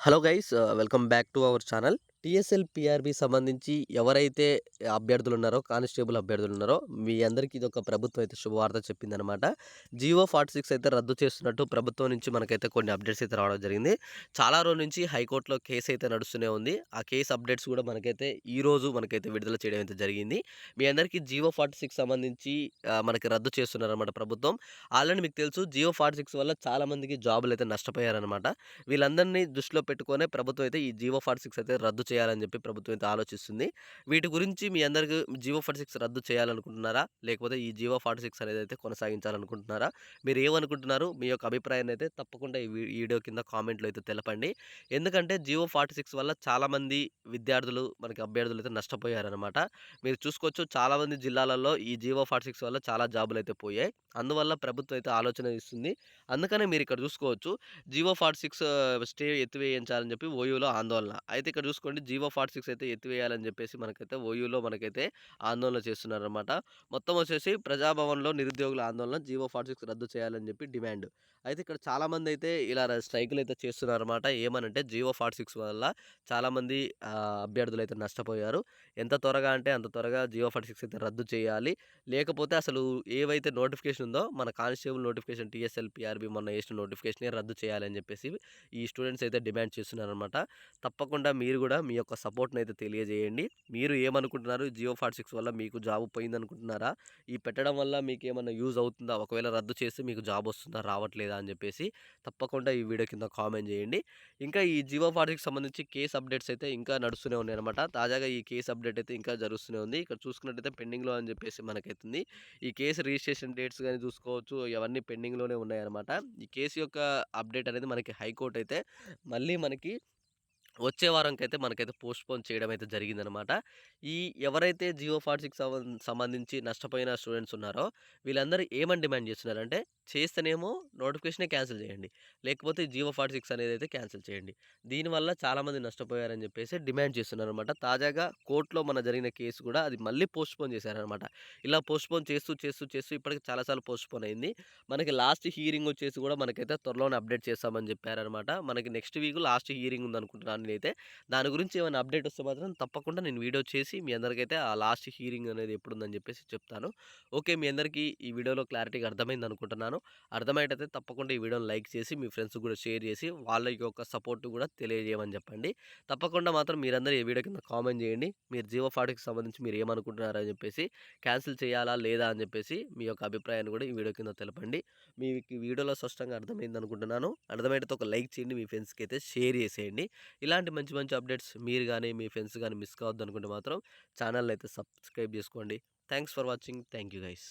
Hello guys welcome back to our channel. TSL PRB సంబంధించి ఎవరైతే అభ్యర్థులున్నారో, constable అభ్యర్థులున్నారో మీ అందరికీ ఇదొక ప్రభుత్వం అయితే శుభవార్త చెప్పిందనమాట. జియో 46 అయితే రద్దు చేస్తున్నట్టు ప్రభుత్వం నుంచి మనకైతే కొన్ని అప్డేట్స్ అయితే రావడం జరిగింది. చాలా రోజుల నుంచి హైకోర్టులో కేస్ అయితే నడుస్తూనే ఉంది. ఆ కేస్ అప్డేట్స్ కూడా మనకైతే ఈరోజు మనకైతే విడుదల చేయడం అయితే జరిగింది. మీ అందరికీ జియో 46 సంబంధించి మనకి రద్దు చేస్తున్నారనమాట ప్రభుత్వం. ఆల్రెడీ మీకు తెలుసు జియో 46 వల్ల చాలా మందికి జాబులైతే నష్టపోయారనమాట. వీళ్ళందరినీ దృష్టిలో పెట్టుకొనే ప్రభుత్వం అయితే ఈ జియో 46 అయితే రద్దు చేయాలని చెప్పి ప్రభుత్వం అయితే ఆలోచిస్తుంది. వీటి గురించి మీ అందరికి జియో 46 రద్దు చేయాలనుకుంటున్నారా? లేకపోతే ఈ జియో 46 అనేదైతే కొనసాగించాలనుకుంటున్నారా? మీరు ఏమనుకుంటున్నారు? మీ యొక్క అభిప్రాయాన్ని అయితే తప్పకుండా ఈ వీడియో కింద కామెంట్‌లో అయితే తెలపండి. ఎందుకంటే జియో 46 వల్ల చాలామంది విద్యార్థులు మనకి అభ్యర్థులు అయితే నష్టపోయారనమాట. మీరు చూసుకోవచ్చు చాలామంది జిల్లాలలో ఈ జియో 46 వల్ల చాలా జాబులైతే పోయాయి. అందువల్ల ప్రభుత్వం అయితే ఆలోచన ఇస్తుంది. అందుకనే మీరు ఇక్కడ చూసుకోవచ్చు జియో 46 స్టే ఎత్తివేయించాలని చెప్పి ఓయూలో ఆందోళన. అయితే ఇక్కడ చూసుకోండి జియో 46 అయితే ఎత్తివేయాలని చెప్పేసి మనకైతే ఓయూలో మనకైతే ఆందోళన చేస్తున్నారనమాట. మొత్తం వచ్చేసి ప్రజాభవన్‌లో నిరుద్యోగుల ఆందోళన జియో 46 రద్దు చేయాలని చెప్పి డిమాండ్. అయితే ఇక్కడ చాలామందైతే ఇలా స్ట్రైకులైతే చేస్తున్నారనమాట. ఏమనంటే జియో 46 వల్ల చాలామంది అభ్యర్థులైతే నష్టపోయారు. ఎంత త్వరగా అంటే అంత త్వరగా జియో 46 అయితే రద్దు చేయాలి. లేకపోతే అసలు ఏవైతే నోటిఫికేషన్ ఉందో మన కానిస్టేబుల్ నోటిఫికేషన్ టీఎస్ఎల్, పీఆర్‌బీ మొన్న ఏసిన నోటిఫికేషనే రద్దు చేయాలని చెప్పేసి ఈ స్టూడెంట్స్ అయితే డిమాండ్ చేస్తున్నారనమాట. తప్పకుండా మీరు గూడా మీ యొక్క సపోర్ట్‌నయితే తెలియజేయండి. మీరు ఏమనుకుంటున్నారు? జియో 46 వల్ల మీకు జాబ్ పోయిందనుకుంటున్నారా? ఈ పెట్టడం వల్ల మీకేమన్నా యూజ్ అవుతుందా? ఒకవేళ రద్దు చేస్తే మీకు జాబ్ వస్తుందా? రావట్లేదా? అని చెప్పేసి తప్పకుండా ఈ వీడియో కింద కామెంట్ చేయండి. ఇంకా ఈ జియో 46కి సంబంధించి కేస్ అప్డేట్స్ అయితే ఇంకా నడుస్తూనే ఉన్నాయన్నమాట. తాజాగా ఈ కేస్ అప్డేట్ అయితే ఇంకా జరుగుస్తూనే ఉంది. ఇక్కడ చూసుకున్నట్టయితే పెండింగ్‌లో అని చెప్పేసి మనకైతుంది. ఈ కేసు రిజిస్ట్రేషన్ డేట్స్ గాని చూసుకోవచ్చు. ఇవన్నీ పెండింగ్‌లోనే ఉన్నాయన్నమాట. ఈ కేసు యొక్క అప్డేట్ అనేది మనకి హైకోర్ట్ అయితే మళ్ళీ మనకి వచ్చే వారంకైతే మనకైతే పోస్ట్‌పోన్ చేయడం అయితే జరిగిందనమాట. ఈ ఎవరైతే జియో 46 సంబంధించి నష్టపోయిన స్టూడెంట్స్ ఉన్నారో వీళ్ళందరూ ఏమని డిమాండ్ చేస్తున్నారంటే, చేస్తేనేమో నోటిఫికేషనే క్యాన్సిల్ చేయండి. లేకపోతే జియో 46 అనేదైతే క్యాన్సిల్ చేయండి. దీనివల్ల చాలామంది నష్టపోయారని చెప్పేసి డిమాండ్ చేస్తున్నారనమాట. తాజాగా కోర్ట్‌లో జరిగిన కేసు కూడా అది మళ్ళీ పోస్ట్‌పోన్ చేశారనమాట. ఇలా పోస్ట్‌పోన్ చేస్తూ ఇప్పటికి చాలా సార్లు పోస్ట్‌పోన్ అయింది. మనకి లాస్ట్ హియరింగ్ వచ్చేసి కూడా మనకైతే త్వరలోనే అప్డేట్ చేస్తామని చెప్పారనమాట. మనకి నెక్స్ట్ వీక్ లాస్ట్ హియరింగ్ ఉందనుకుంటున్నాను నేనైతే. దాని గురించి ఏమైనా అప్డేట్ వస్తే మాత్రం తప్పకుండా నేను వీడియో చేసి మీ అందరికైతే ఆ లాస్ట్ హియరింగ్ అనేది ఎప్పుడుందని చెప్పేసి చెప్తాను. ఓకే. మీ అందరికీ ఈ వీడియోలో క్లారిటీగా అర్థమైందనుకుంటున్నాను. అర్థమయ్యేటైతే తప్పకుండా ఈ వీడియోని లైక్ చేసి మీ ఫ్రెండ్స్‌కి కూడా షేర్ చేసి వాళ్ళ యొక్క సపోర్ట్ కూడా తెలియజేయమని చెప్పండి. తప్పకుండా మాత్రం మీరందరూ ఈ వీడియో కింద కామెంట్ చేయండి. మీరు జియో 40కి సంబంధించి మీరు ఏమనుకుంటున్నారని చెప్పేసి, క్యాన్సిల్ చేయాలా? లేదా? అని చెప్పేసి మీ యొక్క అభిప్రాయాన్ని కూడా ఈ వీడియో కింద తెలపండి. మీకు ఈ వీడియోలో స్పష్టంగా అర్థమైందనుకుంటున్నాను. అర్థమైతే ఒక లైక్ చేయండి. మీ ఫ్రెండ్స్‌కి అయితే షేర్ చేసేయండి. ఇలాంటి మంచి మంచి అప్డేట్స్ మీరు గాని, మీ ఫ్రెండ్స్ గాని మిస్ కావద్దనుకుంటే మాత్రం ఛానెల్‌ని అయితే సబ్స్క్రైబ్ చేసుకోండి. Thanks for watching. Thank you guys.